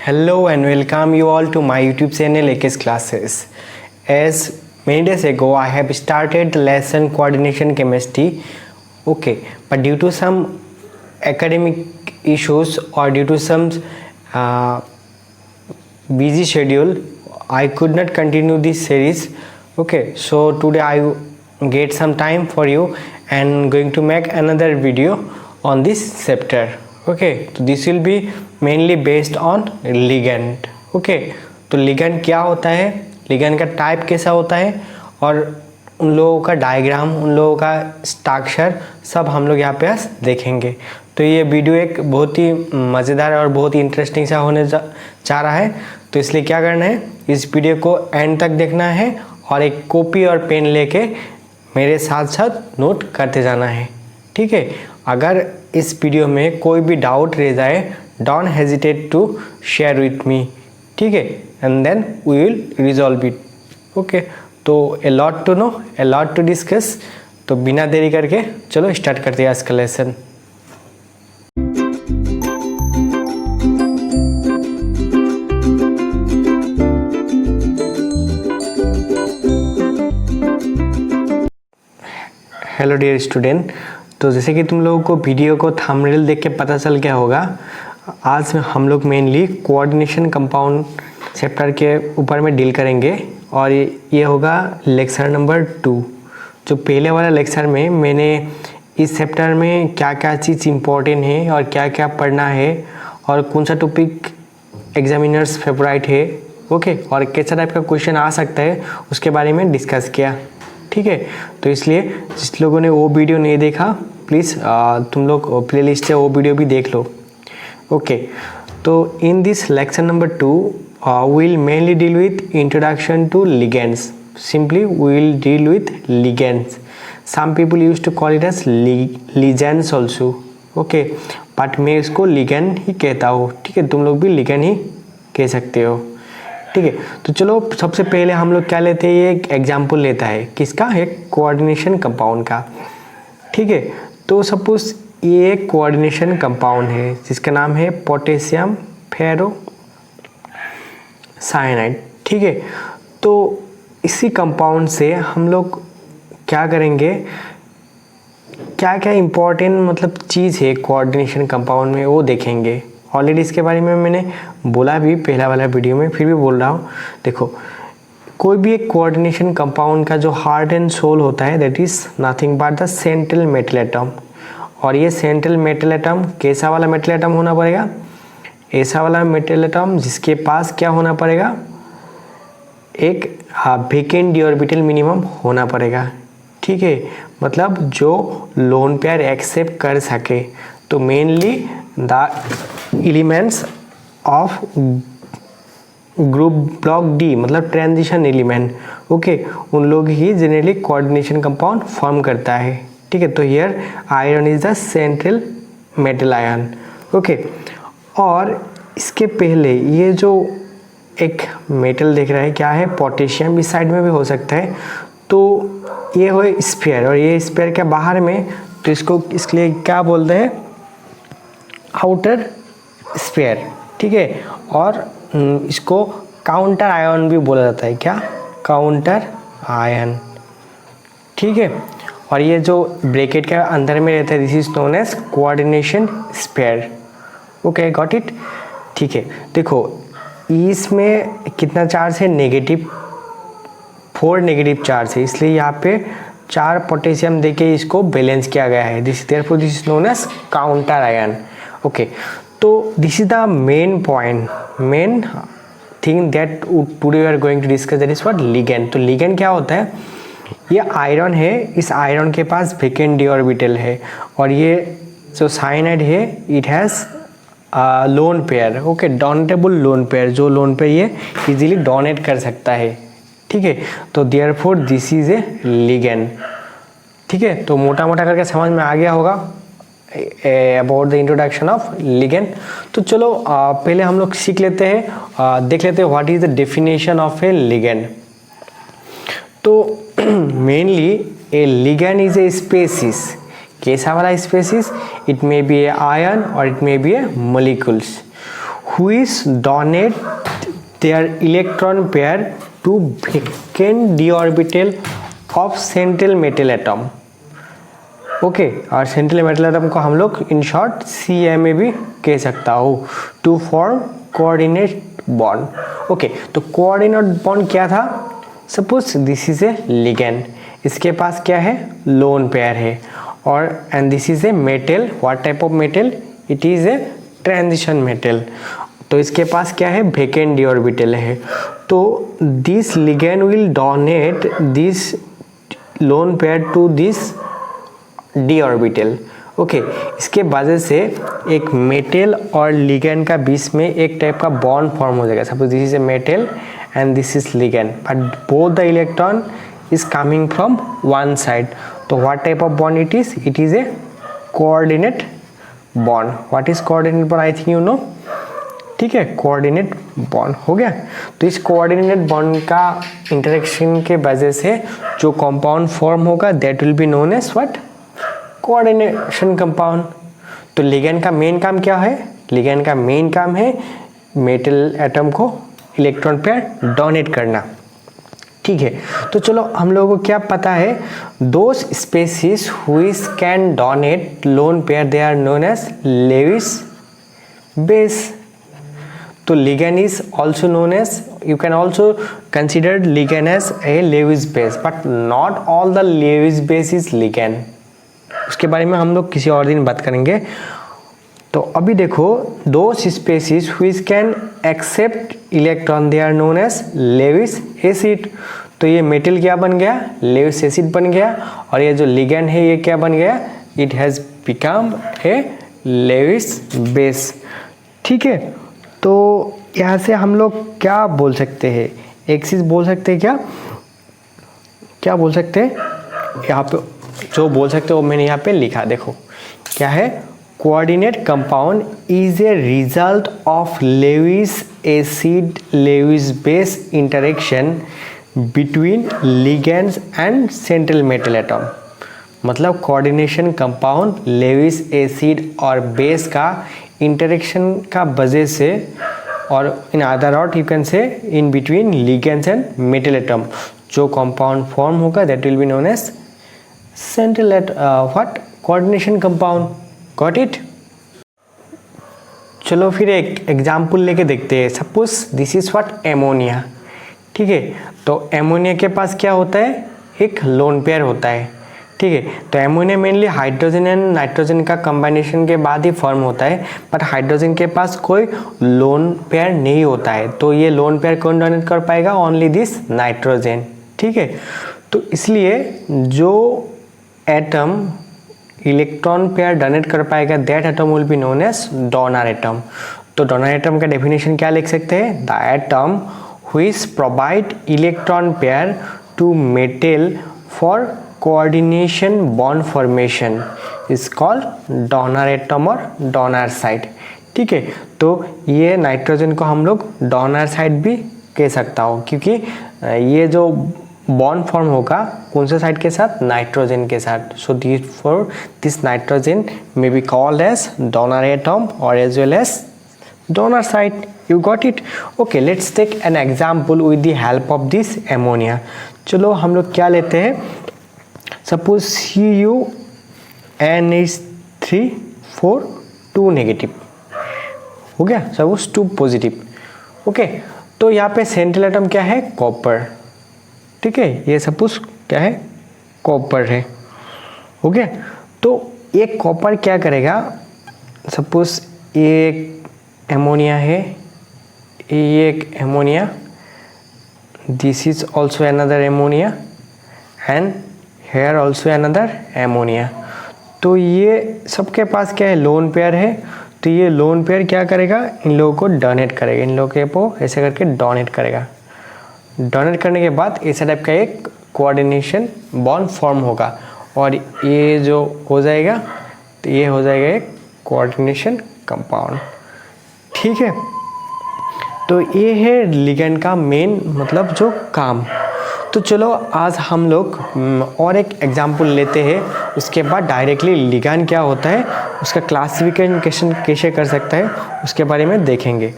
Hello and welcome you all to my YouTube channel AK's Classes. As many days ago I have started the lesson coordination chemistry. Okay, but due to some academic issues or due to some busy schedule I could not continue this series. Okay, so today I get some time for you and going to make another video on this chapter. Okay, so this will be mainly based on ligand. Okay, तो ligand क्या होता है, ligand का type कैसा होता है और उन लोगों का डायग्राम, उन लोगों का स्ट्रक्चर सब हम लोग यहाँ पे आज देखेंगे. तो ये वीडियो एक बहुत ही मज़ेदार और बहुत ही इंटरेस्टिंग सा होने चाह रहा है. तो इसलिए क्या करना है, इस वीडियो को एंड तक देखना है और एक कॉपी और पेन लेके मेरे साथ साथ नोट करते जाना है. ठीक है, अगर इस वीडियो में कोई भी डाउट रह जाए, don't hesitate to share with me. ठीक है, and then we will resolve it. Okay, तो a lot to know, a lot to discuss. तो बिना देरी करके चलो स्टार्ट करते हैं आज का लेसन. Hello dear student. तो जैसे कि तुम लोगों को वीडियो को थंबनेल देख के पता चल गया होगा, आज हम लोग मेनली कोऑर्डिनेशन कंपाउंड चैप्टर के ऊपर में डील करेंगे और ये होगा लेक्चर नंबर 2. जो पहले वाला लेक्चर में मैंने इस चैप्टर में क्या क्या चीज़ इम्पोर्टेंट है और क्या क्या पढ़ना है और कौन सा टॉपिक एग्जामिनर्स फेवरेट है, ओके, और कैसा टाइप का क्वेश्चन आ सकता है उसके बारे में डिस्कस किया. ठीक है, तो इसलिए जिस लोगों ने वो वीडियो नहीं देखा प्लीज़ तुम लोग प्लेलिस्ट से वो वीडियो भी देख लो. ओके, तो in this lecture number 2 we will mainly deal with introduction to ligands. Simply we will deal with ligands. Some people used to call it as ligands also. Okay, but मैं इसको ligand ही कहता हूँ. ठीक है, तुम लोग भी ligand ही कह सकते हो. ठीक है, तो चलो सबसे पहले हम लोग क्या लेते हैं, ये एक एग्जाम्पल लेता है किसका, एक कोऑर्डिनेशन कंपाउंड का. ठीक है, तो सपोज ये एक कोऑर्डिनेशन कंपाउंड है जिसका नाम है पोटेशियम फेरो साइनाइड. ठीक है, तो इसी कंपाउंड से हम लोग क्या करेंगे, क्या क्या इम्पोर्टेंट मतलब चीज़ है कोऑर्डिनेशन कंपाउंड में वो देखेंगे. ऑलरेडी इसके बारे में मैंने बोला भी पहला वाला वीडियो में, फिर भी बोल रहा हूँ. देखो, कोई भी एक कोऑर्डिनेशन कंपाउंड का जो हार्ट एंड सोल होता है that is nothing but the central metal atom. और ये सेंट्रल मेटल एटम कैसा वाला मेटल एटम होना पड़ेगा, ऐसा वाला मेटल एटम जिसके पास क्या होना पड़ेगा, एक वेकेंट डी ऑर्बिटल मिनिमम होना पड़ेगा. ठीक है, मतलब जो लोन पेयर एक्सेप्ट कर सके. तो mainly the elements of group block D मतलब ट्रांजिशन एलिमेंट, ओके, उन लोग ही जनरली कोऑर्डिनेशन कंपाउंड फॉर्म करता है. ठीक है, तो here iron is the central metal ion. Okay, और इसके पहले ये जो एक मेटल देख रहा है क्या है, पोटेशियम, इस साइड में भी हो सकता है. तो ये हो स्फीयर और ये स्फीयर के बाहर में, तो इसको इसके लिए क्या बोलते हैं, आउटर स्फीयर. ठीक है, और इसको काउंटर आयन भी बोला जाता है. क्या, काउंटर आयन. ठीक है, और ये जो ब्रैकेट के अंदर में रहता है this is known as coordination sphere. Okay, got it. ठीक है, देखो इसमें कितना चार्ज है, नेगेटिव 4 नेगेटिव चार्ज है, इसलिए यहाँ पे 4 पोटेशियम देके इसको बैलेंस किया गया है. This therefore this is known as counter ion. Okay, तो this is the main point, main thing that today we are going to discuss, that is what, ligand. तो लिगैंड क्या होता है, ये आयरन है, इस आयरन के पास वेकेंट डी ऑर्बिटल है और ये जो साइनाइड है it has lone pair. Okay, donatable lone pair, जो लोन पेयर ये इजीली डोनेट कर सकता है. ठीक है, तो therefore this is a ligand. ठीक है, तो मोटा मोटा करके समझ में आ गया होगा about the introduction of ligand. तो चलो पहले हम लोग सीख लेते हैं, देख लेते हैं what is the definition of a ligand. तो mainly a ligand is a species. कैसा वाला species, it may be a ion और it may be a molecules which donate their electron pair to vacant d orbital of central metal atom. Okay, और central metal atom को हम लोग in short CMA भी कह सकता हो, to form coordinate bond. Okay, तो कोऑर्डिनेट बॉन्ड क्या था? Suppose this is a ligand, इसके पास क्या है? लोन पेयर है, और and this is a metal. What type of metal? It is a transition metal. तो इसके पास क्या है? वेकेंट डी ऑर्बिटल है. तो this ligand will donate this lone pair to this d orbital. Okay, इसके वजह से एक मेटल और लिगेंड का बीच में एक टाइप का बॉन्ड फॉर्म हो जाएगा. Suppose this is a metal and this is ligand, but both the electron is coming from one side. तो what type of bond it is? It is a coordinate bond. What is coordinate bond? I think you know. ठीक है, coordinate bond हो गया. तो इस coordinate bond का interaction के वजह से जो कंपाउंड फॉर्म होगा that will be known as what? Coordination compound. तो लिगेंड का मेन काम क्या है? लिगेंड का मेन काम है मेटल एटम को इलेक्ट्रॉन पेयर डोनेट करना. ठीक है, तो चलो हम लोगों को क्या पता है? Those species which can donate lone pair they are known as Lewis base. तो ligand is also known as, you can also consider ligand as a Lewis base, but not all the Lewis base is ligand. उसके बारे में हम लोग किसी और दिन बात करेंगे. तो अभी देखो, those species which can accept electron they are known as Lewis acid. तो ये मेटल क्या बन गया? Lewis acid बन गया. और ये जो लिगेंड है ये क्या बन गया? It has become a Lewis base. ठीक है, तो यहाँ से हम लोग क्या बोल सकते हैं? एक चीज़ बोल सकते हैं, क्या बोल सकते हैं? यहाँ पे जो बोल सकते हैं वो मैंने यहाँ पे लिखा, देखो क्या है? Coordinate compound is a result of Lewis acid Lewis base interaction between ligands and central metal atom. मतलब कोऑर्डिनेशन कंपाउंड लेविस एसिड और बेस का इंटरेक्शन का वजह से, और in other word you can say in between ligands and metal atom जो compound form होगा that will be known as central what? Coordination compound. Got it? चलो फिर एक एग्जांपल लेके देखते हैं. Suppose this is what? Ammonia. ठीक है, तो एमोनिया के पास क्या होता है? एक लोन पेयर होता है. ठीक है, तो ammonia mainly hydrogen and nitrogen का कॉम्बिनेशन के बाद ही फॉर्म होता है, बट हाइड्रोजन के पास कोई लोन पेयर नहीं होता है. तो ये लोन पेयर कौन डोनेट कर पाएगा? Only this nitrogen. ठीक है, तो इसलिए जो एटम इलेक्ट्रॉन पेयर डोनेट कर पाएगा that atom will be known as donor atom. तो डोनर एटम का डेफिनेशन क्या लिख सकते हैं? The atom which provide electron pair to metal for coordination bond formation is called donor atom और donor site. ठीक है, तो ये नाइट्रोजन को हम लोग डोनर साइट भी कह सकता हो, क्योंकि ये जो बॉन्ड फॉर्म होगा कौन से साइड के साथ? नाइट्रोजन के साथ. So for this nitrogen may be called as donor atom और as well as donor site. You got it? Okay, let's take an example with the help of this ammonia. चलो हम लोग क्या लेते हैं? सपोज CuNH3 2 नेगेटिव हो गया, suppose 2 positive. Okay, तो यहाँ पे सेंट्रल एटम क्या है? कॉपर. ठीक है, ये सपोज क्या है? कॉपर है. हो गया, तो ये कॉपर क्या करेगा? सपोज ये एक एमोनिया है, ये एक ammonia, this is also another ammonia and here also another ammonia. तो ये सबके पास क्या है? लोन पेयर है. तो ये लोन पेयर क्या करेगा? इन लोगों को डोनेट करेगा, इन लोगों को ऐसे करके डोनेट करेगा. डोनेट करने के बाद ऐसा टाइप का एक कोऑर्डिनेशन बॉन्ड फॉर्म होगा, और ये जो हो जाएगा तो ये हो जाएगा एक कोऑर्डिनेशन कंपाउंड. ठीक है, तो ये है लिगेंड का मेन मतलब जो काम. तो चलो आज हम लोग और एक एग्जाम्पल लेते हैं, उसके बाद डायरेक्टली लिगेंड क्या होता है उसका क्लासिफिकेशन कैसे कर सकता है उसके बारे में देखेंगे।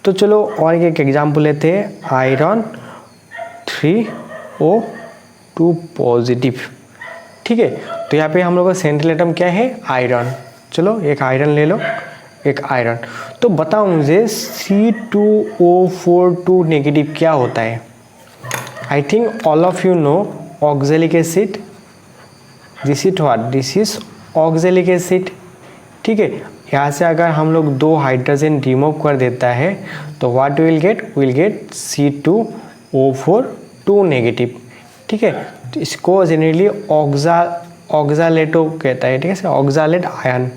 तो चलो और एक एग्जाम्पल लेते हैं, आयरन 3O2 पॉजिटिव। ठीक है, तो यहाँ पे हम लोग का सेंट्रल एटम क्या है, आयरन। चलो एक आयरन ले लो, एक आयरन। तो बताओ मुझे C2O4 नेगेटिव क्या होता है। I think all of you know oxalic acid. This is what, this is oxalic acid. ठीक है, यहाँ से अगर हम लोग 2 हाइड्रोजन रिमूव कर देता है तो what will get C2O4 negative. ठीक है, तो इसको जनरली ऑक्जालेटो कहता है। ठीक है, ऑक्जालेट आयन,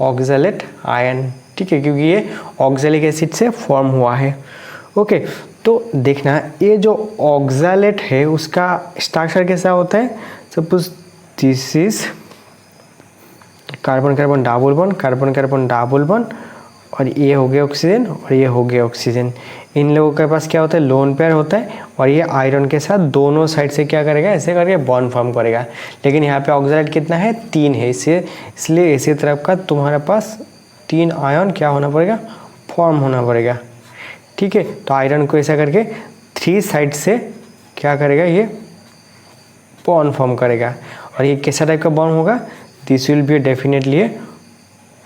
ऑक्जालेट आयन। ठीक है, क्योंकि ये ऑक्जेलिक एसिड से फॉर्म हुआ है। ओके, तो देखना ये जो ऑक्जालेट है उसका स्ट्रक्चर कैसा होता है। Suppose this is carbon carbon double bond, carbon carbon double bond, और ये हो गया ऑक्सीजन और ये हो गया ऑक्सीजन। इन लोगों के पास क्या होता है, लोन पेयर होता है, और ये आयरन के साथ दोनों साइड से क्या करेगा, ऐसे करके बॉन्ड फॉर्म करेगा। लेकिन यहाँ पे ऑक्साइड कितना है, 3 है, इसलिए इसी तरफ का तुम्हारे पास 3 आयन क्या होना पड़ेगा, फॉर्म होना पड़ेगा। ठीक है, तो आयरन को ऐसा करके 3 साइड से क्या करेगा, ये बॉन्ड फॉर्म करेगा। और ये कैसा टाइप का बॉन्ड होगा, this will be definitely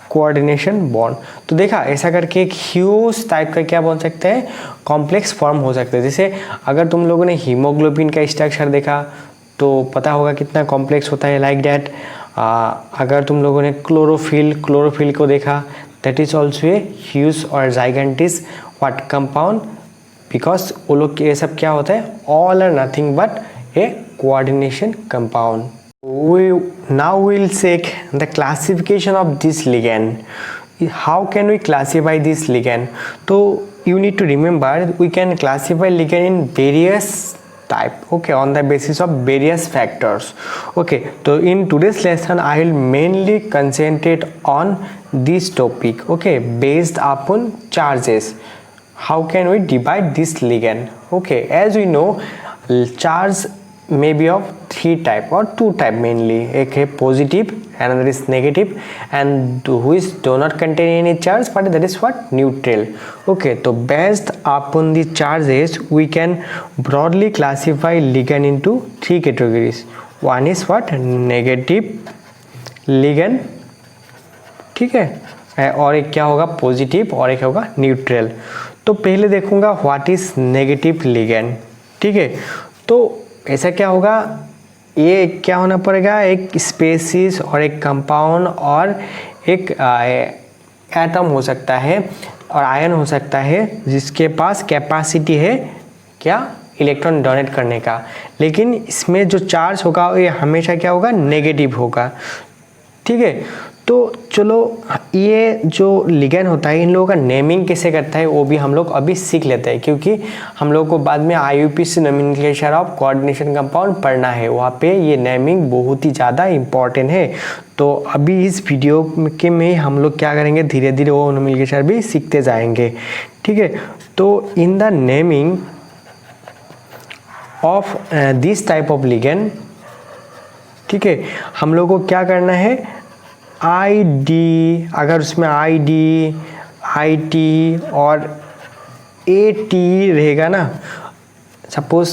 coordination bond. तो देखा ऐसा करके एक ह्यूज टाइप का क्या बन सकता है, कॉम्प्लेक्स फॉर्म हो सकता है। जैसे अगर तुम लोगों ने हीमोग्लोबिन का स्ट्रक्चर देखा तो पता होगा कितना कॉम्प्लेक्स होता है, लाइक दैट। अगर तुम लोगों ने क्लोरोफिल को देखा, that is also a huge और जाइगेंटिस व्हाट कंपाउंड, बिकॉज वो लोग ये सब क्या होता है, ऑल और nothing but A coordination compound. Now we'll check the classification of this ligand. How can we classify this ligand? So you need to remember we can classify ligand in various type, okay, on the basis of various factors. Okay, so in today's lesson I will mainly concentrate on this topic, okay, based upon charges. How can we divide this ligand? Okay, as we know charge may be of 3 type or 2 type mainly. एक है positive, another is negative, and which do not contain any charge, but that is what, neutral. Okay, so based upon the charges we can broadly classify ligand into 3 categories. One is what, negative ligand, ठीक है, और एक क्या होगा, positive, और एक होगा neutral. तो पहले देखूंगा व्हाट इज नेगेटिव लिगैंड। ठीक है, तो ऐसा क्या होगा, ये क्या होना पड़ेगा, एक स्पेसीज और एक कंपाउंड और एक एटम हो सकता है और आयन हो सकता है जिसके पास कैपेसिटी है क्या, इलेक्ट्रॉन डोनेट करने का। लेकिन इसमें जो चार्ज होगा ये हमेशा क्या होगा, नेगेटिव होगा। ठीक है, तो चलो ये जो लिगैंड होता है इन लोगों का नेमिंग कैसे करता है वो भी हम लोग अभी सीख लेते हैं, क्योंकि हम लोग को बाद में IUPAC nomenclature of coordination compound पढ़ना है, वहाँ पे ये नेमिंग बहुत ही ज़्यादा इम्पॉर्टेंट है। तो अभी इस वीडियो के में हम लोग क्या करेंगे, धीरे धीरे वो नोमेनक्लेचर भी सीखते जाएंगे। ठीक है, तो in the naming of this type of ligand, ठीक है, हम लोग को क्या करना है, ID, अगर उसमें ID, IT और AT रहेगा ना, सपोज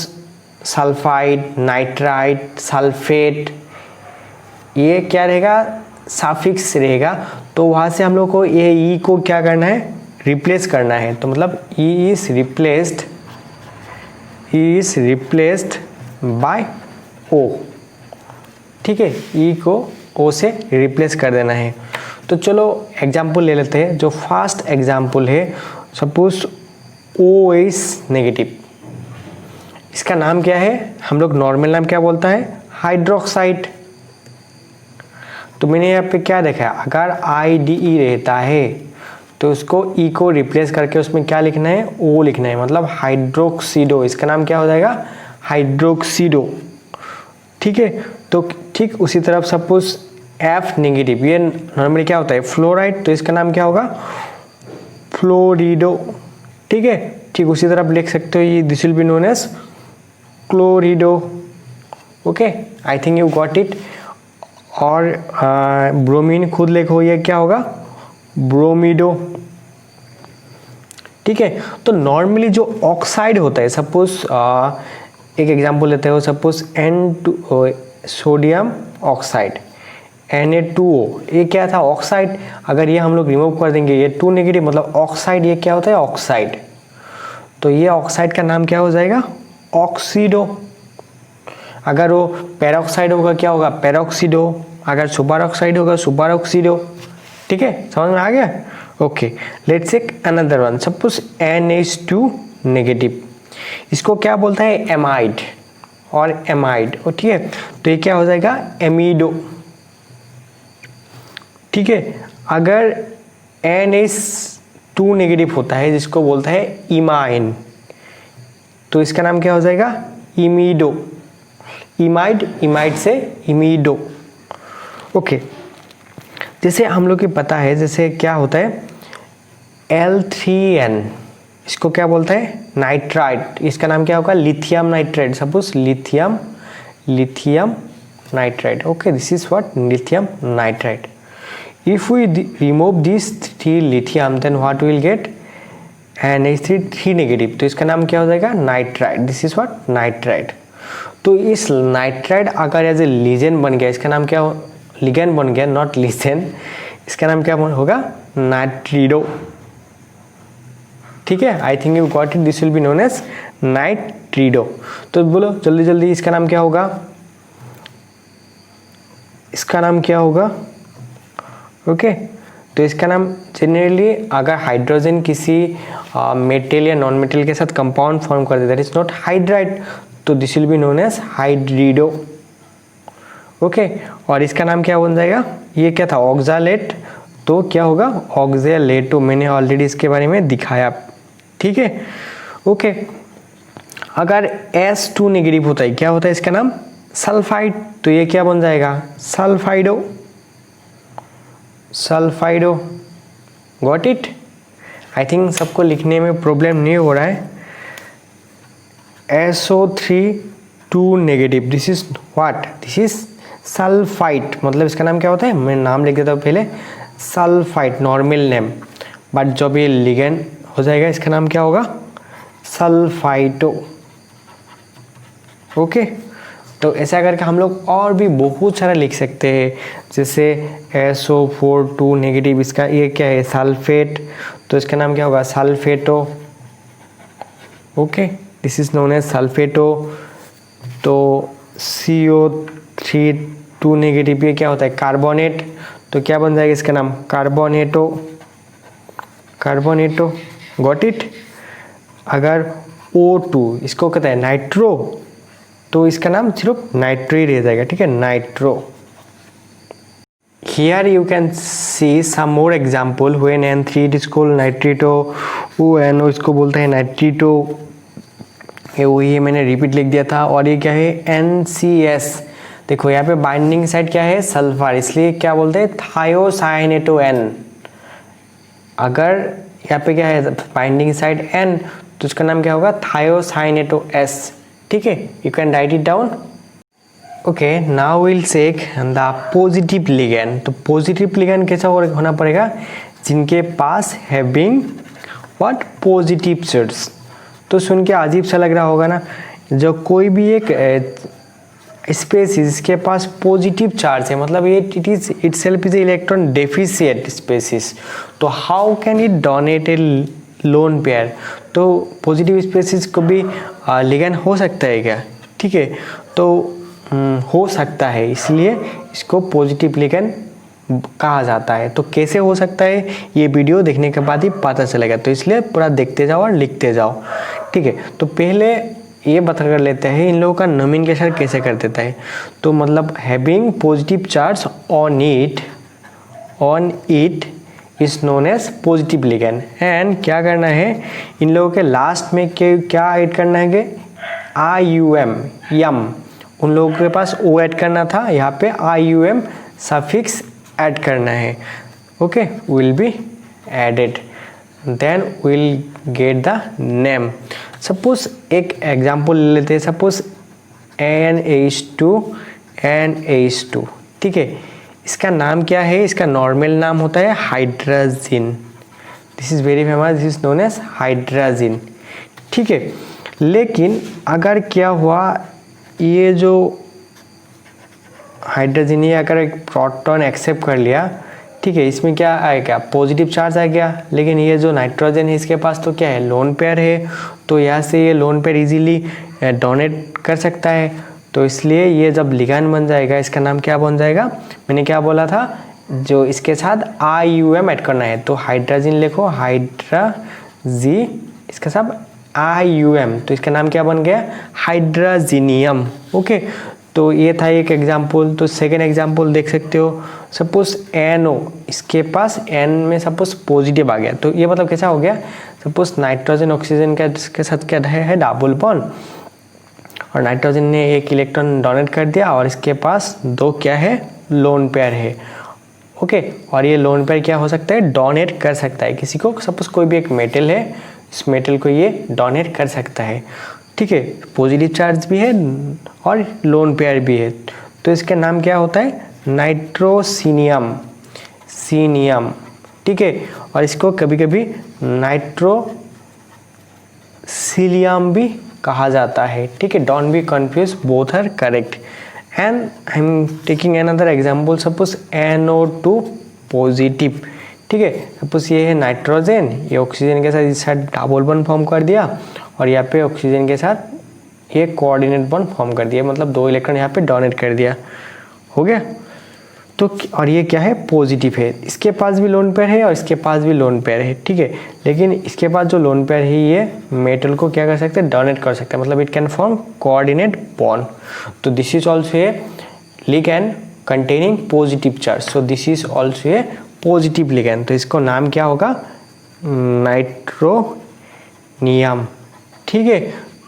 सल्फाइड, नाइट्राइड, सल्फेट, ये क्या रहेगा, सफिक्स रहेगा। तो वहाँ से हम लोग को ये E को क्या करना है, रिप्लेस करना है। तो मतलब E is replaced by O। ठीक है, E को O से रिप्लेस कर देना है। तो चलो एग्जाम्पल ले लेते हैं। जो फर्स्ट एग्जाम्पल है, सपोज O इज नेगेटिव, इसका नाम क्या है, हम लोग नॉर्मल नाम क्या बोलता है, हाइड्रोक्साइड। तो मैंने यहाँ पे क्या देखा है, अगर IDE रहता है तो उसको E को रिप्लेस करके उसमें क्या लिखना है, O लिखना है, मतलब हाइड्रोक्सीडो। इसका नाम क्या हो जाएगा, हाइड्रोक्सीडो। ठीक है, तो ठीक उसी तरफ सपोज F नेगेटिव, ये नॉर्मली क्या होता है, फ्लोराइड, तो इसका नाम क्या होगा, फ्लोरिडो। ठीक है, ठीक उसी तरफ लिख सकते हो, ये this will be known as chlorido. Okay, I think you got it. और ब्रोमीन खुद लिखो, ये क्या होगा, ब्रोमिडो। ठीक है, तो नॉर्मली जो ऑक्साइड होता है, सपोज एक एग्जांपल लेते हो, सपोज सोडियम ऑक्साइड Na2O, ये क्या था, ऑक्साइड। अगर ये हम लोग रिमूव कर देंगे, ये 2 नेगेटिव, मतलब ऑक्साइड, ये क्या होता है, ऑक्साइड। तो ये ऑक्साइड का नाम क्या हो जाएगा, ऑक्सीडो। अगर वो पेरोक्साइड होगा क्या होगा, पेरोक्सीडो। अगर सुपर ऑक्साइड होगा, सुपर ऑक्सीडो। ठीक है, समझ में आ गया। Okay, let's take another one, suppose NH2 negative, इसको क्या बोलता है, एमाइड और एमाइड। ठीक है, तो ये क्या हो जाएगा, एमिडो। ठीक है, अगर NH2 नेगेटिव होता है, जिसको बोलता है इमाइन, तो इसका नाम क्या हो जाएगा, इमिडो। इमाइड, इमाइड से इमिडो। ओके, जैसे हम लोग को पता है, जैसे क्या होता है, L3N, इसको क्या बोलता है, नाइट्राइट। इसका नाम क्या होगा, lithium nitrite. Suppose lithium nitrite. Okay, this is what, lithium nitrite. If we remove these 3 lithium, then what we will get, NH3 negative, तो इसका नाम क्या हो जाएगा, nitrite. This is what, nitrite. तो इस नाइट्राइट अगर एज ए लिगेंड बन गया, इसका नाम क्या हो, लिगेंड बन गया, नॉट लिगेंड, इसका नाम क्या होगा, नाइट्रिडो। ठीक है, I think you got it, this will be known as nitrido. तो बोलो जल्दी जल्दी, इसका नाम क्या होगा, इसका नाम क्या होगा। ओके, तो इसका नाम जनरली, अगर हाइड्रोजन किसी मेटल या नॉन मेटल के साथ कंपाउंड फॉर्म कर देता है, इट्स नॉट हाइड्राइड, तो this will be known as hydrido. Okay, और इसका नाम क्या बन जाएगा, ये क्या था, ऑक्सालेट, तो क्या होगा, ऑक्सालेटो। मैंने ऑलरेडी इसके बारे में दिखाया। ठीक है, ओके, अगर S2 नेगेटिव होता है, क्या होता है इसका नाम, सल्फाइड, तो ये क्या बन जाएगा, सल्फाइडो। सल्फाइडो, गॉट इट। आई थिंक सबको लिखने में प्रॉब्लम नहीं हो रहा है। SO3 negative, this is what, this is sulphide, मतलब इसका नाम क्या होता है, मैं नाम लिख देता हूँ पहले, सल्फाइड, नॉर्मल नेम, बट जब ये लिगेंड हो जाएगा, इसका नाम क्या होगा, सल्फाइडो। ओके, तो ऐसा करके हम लोग और भी बहुत सारा लिख सकते हैं, जैसे SO4 नेगेटिव, इसका ये क्या है, सल्फेट, तो इसका नाम क्या होगा, sulphato. Okay, this is known as sulphato. तो CO3 नेगेटिव, ये क्या होता है, कार्बोनेट, तो क्या बन जाएगा इसका नाम, कार्बोनेटो। कार्बोनेटो, गॉट इट। अगर O2, इसको कहता है नाइट्रो, तो इसका नाम सिर्फ नाइट्री रह जाएगा। ठीक है, nitro. Here you can see some more example, when N3 it is called nitrito, NO इसको बोलते हैं नाइट्रीटो। ये वही मैंने रिपीट लिख दिया था। और ये क्या है, NCS, देखो यहाँ पे बाइंडिंग साइड क्या है, सल्फर, इसलिए क्या बोलते हैं, थायोसाइनेटो N। अगर यहाँ पे क्या है, बाइंडिंग साइड N, तो इसका नाम क्या होगा, थायोसाइनेटो S। ठीक है, you can write it down. Okay, now will check the positive ligand. तो पॉजिटिव लिगेंड कैसा होना पड़ेगा, जिनके पास हैविंग व्हाट, पॉजिटिव चार्ज। तो सुन के अजीब सा लग रहा होगा ना, जो कोई भी एक स्पेसीज इसके पास पॉजिटिव चार्ज है, मतलब ये it is itself is electron deficient species, तो how can it donate a lone pair. तो पॉजिटिव स्पेसीज को भी लिगेंड हो सकता है क्या, ठीक है, तो हो सकता है, इसलिए इसको पॉजिटिव लिगेंड कहा जाता है। तो कैसे हो सकता है, ये वीडियो देखने के बाद ही पता चलेगा, तो इसलिए पूरा देखते जाओ और लिखते जाओ। ठीक है, तो पहले ये बता कर लेते हैं इन लोगों का नोमेनक्लेचर कैसे कर देता है। तो मतलब having positive charge on it is known as positive ligand. And क्या करना है, इन लोगों के लास्ट में क्या ऐड करना है कि IUM, यम, उन लोगों के पास O ऐड करना था, यहाँ पे IUM सफिक्स ऐड करना है। Okay, will be added, then will get the name. Suppose एक एग्जांपल ले लेते हैं, सपोज NH2 NH2, ठीक है। इसका नाम क्या है, इसका नॉर्मल नाम होता है hydrazine. This is very famous, this is known as hydrazine, ठीक है। लेकिन अगर क्या हुआ, ये जो हाइड्रोजन ये अगर एक प्रोटॉन एक्सेप्ट कर लिया, ठीक है, इसमें क्या आएगा, पॉजिटिव चार्ज आ गया। लेकिन ये जो नाइट्रोजन है इसके पास तो क्या है, लोन पेयर है, तो यहाँ से ये लोन पेयर इजीली डोनेट कर सकता है। तो इसलिए ये जब लिगैंड बन जाएगा, इसका नाम क्या बन जाएगा, मैंने क्या बोला था, जो इसके साथ IUM ऐड करना है, तो हाइड्रोजन लिखो, हाइड्राजी, इसके साथ IUM, तो इसका नाम क्या बन गया, हाइड्राजीनियम, ओके। तो ये था एक एग्जाम्पल। तो सेकेंड एग्जाम्पल देख सकते हो, सपोज NO, इसके पास N में सपोज पॉजिटिव आ गया, तो ये मतलब कैसा हो गया, सपोज नाइट्रोजन ऑक्सीजन का इसके साथ क्या है डबल बॉन्ड, और नाइट्रोजन ने एक इलेक्ट्रॉन डोनेट कर दिया, और इसके पास दो क्या है, लोन पेयर है, ओके। और ये लोन पेयर क्या हो सकता है, डोनेट कर सकता है किसी को, सपोज कोई भी एक मेटल है, इस मेटल को ये डोनेट कर सकता है, ठीक है। पॉजिटिव चार्ज भी है और लोन पेयर भी है, तो इसका नाम क्या होता है, नाइट्रोसिनियम, सीनियम, ठीक है। और इसको कभी कभी नाइट्रोसिलियम भी कहा जाता है, ठीक है। Don't be confuse, both are correct. And I am taking another example, suppose NO2 positive, ठीक है। सपोज ये है नाइट्रोजन, ये ऑक्सीजन के साथ इस साइड डबल बॉन्ड फॉर्म कर दिया, और यहाँ पे ऑक्सीजन के साथ ये कोऑर्डिनेट बॉन्ड फॉर्म कर दिया, मतलब दो इलेक्ट्रॉन यहाँ पे डोनेट कर दिया, हो गया। तो और ये क्या है, पॉजिटिव है, इसके पास भी लोन पेयर है और इसके पास भी लोन पेयर है, ठीक है। लेकिन इसके पास जो लोन पेयर है ये मेटल को क्या कर सकते हैं, डोनेट कर सकते हैं, मतलब it can form coordinate bond. तो this is also a ligand containing positive charge, so this is also a positive ligand. तो इसको नाम क्या होगा, नाइट्रोनियम, ठीक है।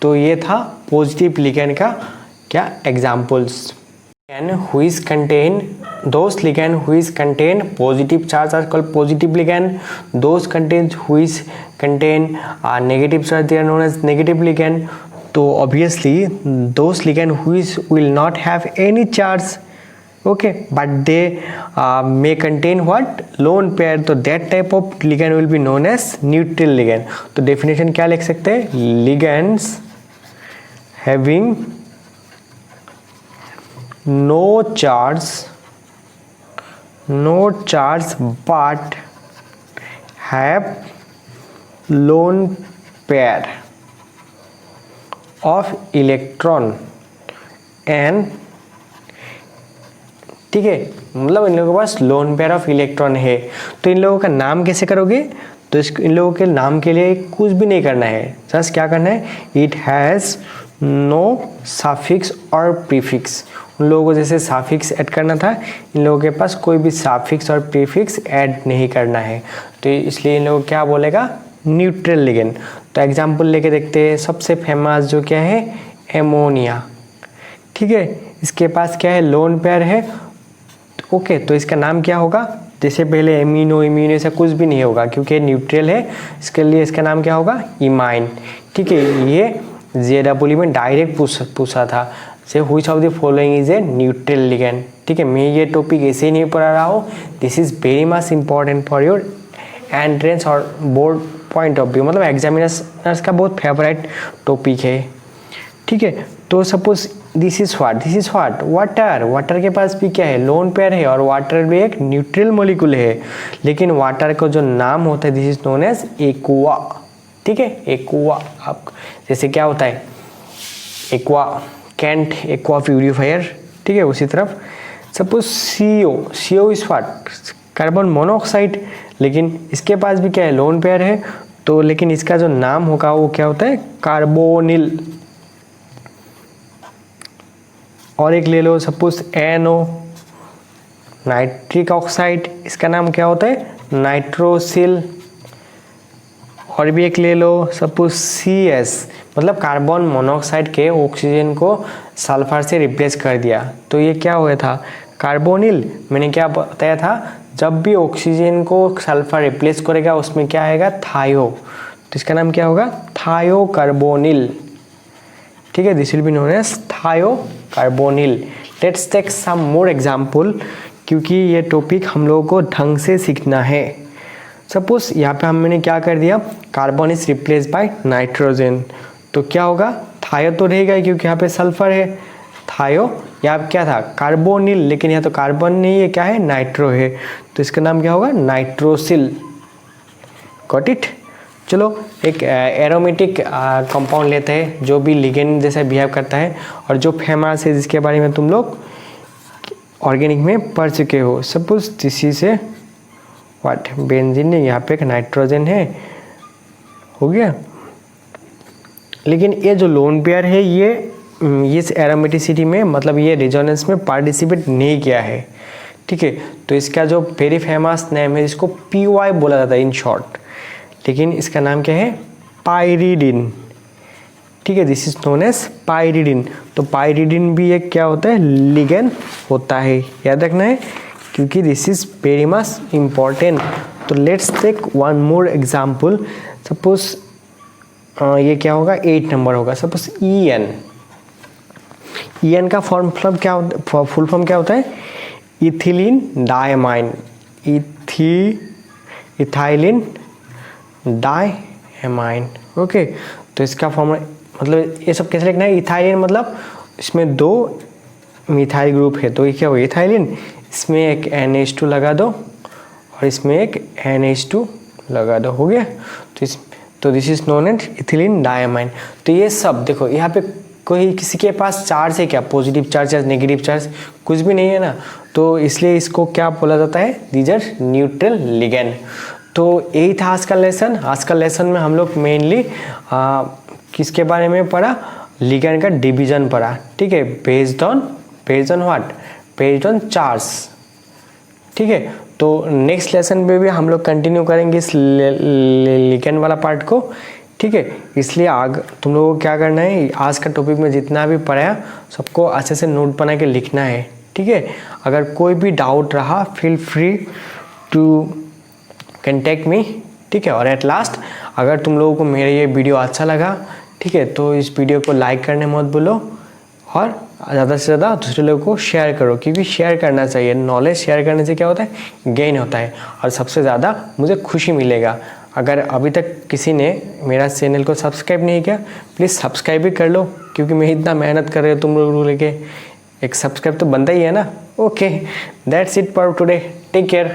तो ये था पॉजिटिव लिगैंड का क्या examples. And which contain those ligand which contain positive charge are called positive ligand, those contains which contain negative charge they are known as negative ligand. So obviously those ligand which will not have any charge, okay, but they may contain what, lone pair, तो that type of ligand will be known as neutral ligand. तो definition क्या लिख सकते हैं, ligands having no charge but have lone pair of electron and, ठीक है, मतलब इन लोगों के पास लोन पेयर ऑफ इलेक्ट्रॉन है। तो इन लोगों का नाम कैसे करोगे, तो इन लोगों के नाम के लिए कुछ भी नहीं करना है, जस्ट क्या करना है, इट हैज़ नो सफिक्स और प्रीफिक्स। उन लोगों को जैसे सफिक्स ऐड करना था, इन लोगों के पास कोई भी सफिक्स और प्रीफिक्स ऐड नहीं करना है, तो इसलिए इन लोगों क्या बोलेगा, न्यूट्रल लिगेंड। तो एग्जांपल लेके देखते हैं, सबसे फेमस जो क्या है, एमोनिया, ठीक है। इसके पास क्या है, लोन पेयर है, ओके। तो इसका नाम क्या होगा, जैसे पहले एमिनो इम्यूनो ऐसा कुछ भी नहीं होगा क्योंकि न्यूट्रल है, इसके लिए इसका नाम क्या होगा, इमाइन, ठीक है। ये JEE में डायरेक्ट पूछा था, से which of the following is a neutral ligand, ठीक है। मैं ये टॉपिक ऐसे ही नहीं पढ़ा रहा हूँ, this is very much important for your entrance और बोर्ड पॉइंट ऑफ व्यू, मतलब एग्जामिनर्स का बहुत फेवरेट टॉपिक है, ठीक है। तो suppose this is what water के पास भी क्या है, लोन पेयर है, और वाटर भी एक न्यूट्रल मॉलिक्यूल है, लेकिन वाटर का जो नाम होता है this is known as aqua, ठीक है। एक्वा, आप जैसे क्या होता है, एक्वा कैंट, एक्वा प्यूरिफायर, ठीक है। उसी तरफ suppose CO is what, carbon monoxide, लेकिन इसके पास भी क्या है, लोन पेयर है, तो लेकिन इसका जो नाम होगा वो क्या होता है, कार्बोनिल। और एक ले लो सपोज NO, नाइट्रिक ऑक्साइड, इसका नाम क्या होता है, नाइट्रोसिल। और भी एक ले लो सपोज CS, मतलब कार्बन मोनोऑक्साइड के ऑक्सीजन को सल्फर से रिप्लेस कर दिया, तो ये क्या हुआ था, कार्बोनिल। मैंने क्या बताया था, जब भी ऑक्सीजन को सल्फर रिप्लेस करेगा उसमें क्या आएगा, थायो, तो इसका नाम क्या होगा, थायोकार्बोनिल, ठीक है। This will be known as thiocarbonyl, let's take some more example, क्योंकि ये टॉपिक हम लोगों को ढंग से सीखना है। सपोज यहाँ पे हमने क्या कर दिया, carbon is replace by nitrogen, तो क्या होगा, थायो तो रहेगा क्योंकि यहाँ पे सल्फर है, थायो, यहाँ क्या था कार्बोनिल, लेकिन यहाँ तो कार्बन नहीं है, क्या है नाइट्रो है, तो इसका नाम क्या होगा नाइट्रोसिल। Got it. चलो एक एरोमेटिक कंपाउंड लेते हैं जो भी लिगेंड जैसा बिहेव करता है और जो फेमस है, जिसके बारे में तुम लोग ऑर्गेनिक में पढ़ चुके हो। Suppose this is A what, benzene है, यहाँ पे एक नाइट्रोजन है, हो गया। लेकिन ये जो लोन पेयर है ये इस एरोमेटिसिटी में, मतलब ये रेजोनेंस में पार्टिसिपेट नहीं किया है, ठीक है। तो इसका जो वेरी फेमस नेम है, इसको PY बोला जाता है इन शॉर्ट, लेकिन इसका नाम क्या है पाइरिडिन, ठीक है। This is known as pyridine. तो पाइरिडिन भी एक क्या होता है, लिगेंड होता है, याद रखना है, क्योंकि this is very much important. तो let's take one more example. Suppose ये क्या होगा, 8 नंबर होगा। सपोज EN का फुल फॉर्म क्या होता है, ethylene diamine, ethylene diamine, okay. तो इसका फॉर्म मतलब ये सब कैसे लिखना है, इथाइलिन मतलब इसमें 2 मिथाइल ग्रुप है, तो ये क्या होगा इथाइलिन, इसमें एक NH2 लगा दो और इसमें एक NH2 लगा दो, हो गया। तो this is known as ethylene diamine. तो ये सब देखो, यहाँ पे कोई किसी के पास चार्ज है क्या, पॉजिटिव चार्ज या नेगेटिव चार्ज, कुछ भी नहीं है ना, तो इसलिए इसको क्या बोला जाता है, दीज आर न्यूट्रल लिगेंड। तो यही था आज का लेसन। आज का लेसन में हम लोग मेनली किसके बारे में पढ़ा, लिगेंड का डिवीजन पढ़ा, ठीक है, based on what, based on charge, ठीक है। तो नेक्स्ट लेसन में भी हम लोग कंटिन्यू करेंगे इस लिगेंड वाला पार्ट को, ठीक है। इसलिए तुम लोगों को क्या करना है, आज का टॉपिक में जितना भी पढ़ाया सबको अच्छे से नोट बना के लिखना है, ठीक है। अगर कोई भी डाउट रहा feel free to contact me, ठीक है। और एट लास्ट, अगर तुम लोगों को मेरा ये वीडियो अच्छा लगा, ठीक है, तो इस वीडियो को लाइक करने मत भूलो और ज़्यादा से ज़्यादा दूसरे लोगों को शेयर करो, क्योंकि शेयर करना चाहिए। नॉलेज शेयर करने से क्या होता है, गेन होता है, और सबसे ज़्यादा मुझे खुशी मिलेगा। अगर अभी तक किसी ने मेरा चैनल को सब्सक्राइब नहीं किया, प्लीज़ सब्सक्राइब भी कर लो, क्योंकि मैं इतना मेहनत कर रहे हो तुम लोग लेके, एक सब्सक्राइब तो बनता ही है ना। Okay, that's it for today, take care.